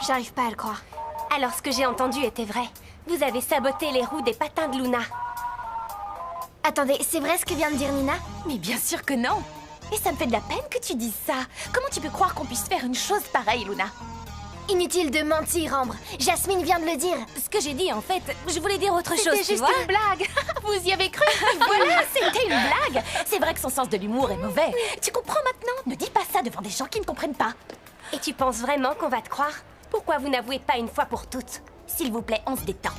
J'arrive pas à le croire. Alors ce que j'ai entendu était vrai. Vous avez saboté les roues des patins de Luna. Attendez, c'est vrai ce que vient de dire Nina? Mais bien sûr que non. Et ça me fait de la peine que tu dises ça. Comment tu peux croire qu'on puisse faire une chose pareille, Luna? Inutile de mentir, Ambre. Jasmine vient de le dire. Ce que j'ai dit, en fait, je voulais dire autre chose, C'était tu juste vois. une blague. Vous y avez cru? Voilà, c'était une blague. C'est vrai que son sens de l'humour est mauvais. Tu comprends maintenant? Ne dis pas ça devant des gens qui ne comprennent pas. Et tu penses vraiment qu'on va te croire? Pourquoi vous n'avouez pas une fois pour toutes? S'il vous plaît, on se détend.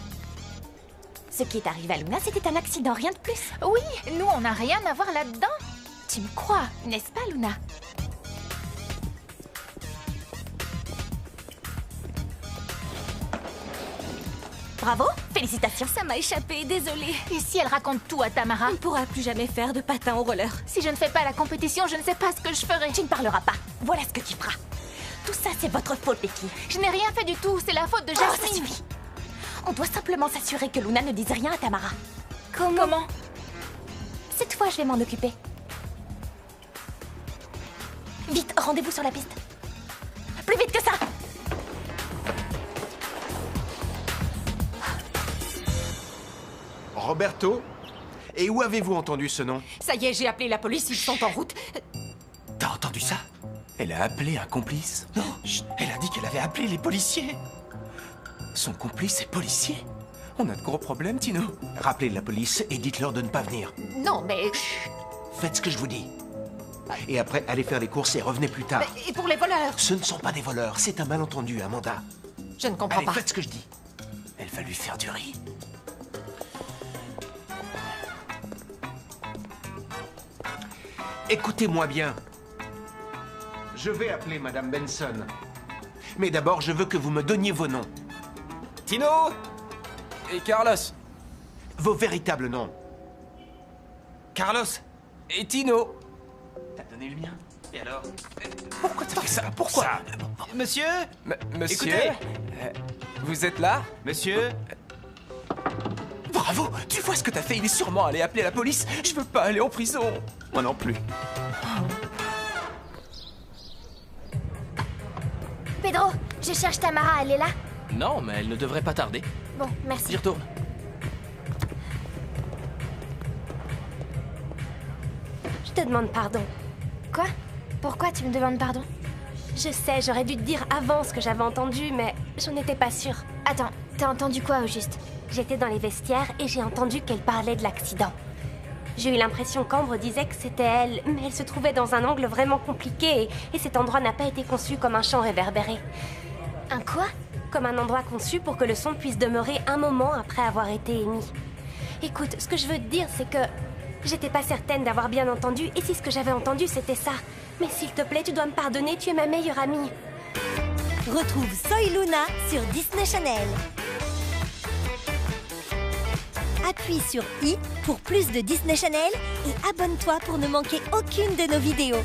Ce qui est arrivé à Luna, c'était un accident, rien de plus. Oui, nous, on n'a rien à voir là-dedans. Tu me crois, n'est-ce pas, Luna? Bravo, félicitations. Ça m'a échappé, désolée. Et si elle raconte tout à Tamara? On ne pourra plus jamais faire de patins au roller. Si je ne fais pas la compétition, je ne sais pas ce que je ferai. Tu ne parleras pas. Voilà ce que tu feras. Tout ça, c'est votre faute, Becky. Je n'ai rien fait du tout. C'est la faute de Jasmine. Ça suffit. On doit simplement s'assurer que Luna ne dise rien à Tamara. Comment? Cette fois, je vais m'en occuper. Vite, rendez-vous sur la piste. Plus vite que ça! Roberto? Et où avez-vous entendu ce nom? Ça y est, j'ai appelé la police, ils sont en route. T'as entendu ça? Elle a appelé un complice? Non, elle a dit qu'elle avait appelé les policiers. Son complice est policier? On a de gros problèmes, Tino. Rappelez la police et dites-leur de ne pas venir. Non, mais... Faites ce que je vous dis. Et après, allez faire les courses et revenez plus tard. Et pour les voleurs? Ce ne sont pas des voleurs, c'est un malentendu, Amanda. Je ne comprends Allez, pas. faites ce que je dis. Elle va lui faire du riz. Écoutez-moi bien. Je vais appeler Madame Benson. Mais d'abord, je veux que vous me donniez vos noms. Tino et Carlos. Vos véritables noms. Carlos et Tino. T'as donné le mien? Et alors? Pourquoi t'as fait ça? Pourquoi? Monsieur Monsieur Écoutez. Vous êtes là Monsieur Bravo! Tu vois ce que t'as fait? Il est sûrement allé appeler la police. Je veux pas aller en prison. Moi non plus. Pedro, je cherche Tamara, elle est là? Non, mais elle ne devrait pas tarder. Bon, merci. J'y retourne. Je te demande pardon. Quoi? Pourquoi tu me demandes pardon? Je sais, j'aurais dû te dire avant ce que j'avais entendu, mais j'en étais pas sûre. Attends, t'as entendu quoi au juste? J'étais dans les vestiaires et j'ai entendu qu'elle parlait de l'accident. J'ai eu l'impression qu'Ambre disait que c'était elle, mais elle se trouvait dans un angle vraiment compliqué et cet endroit n'a pas été conçu comme un champ réverbéré. Un quoi? Comme un endroit conçu pour que le son puisse demeurer un moment après avoir été émis. Écoute, ce que je veux te dire, c'est que j'étais pas certaine d'avoir bien entendu, et si ce que j'avais entendu c'était ça. Mais s'il te plaît, tu dois me pardonner, tu es ma meilleure amie. Retrouve Soy Luna sur Disney Channel. Appuie sur I pour plus de Disney Channel et abonne-toi pour ne manquer aucune de nos vidéos.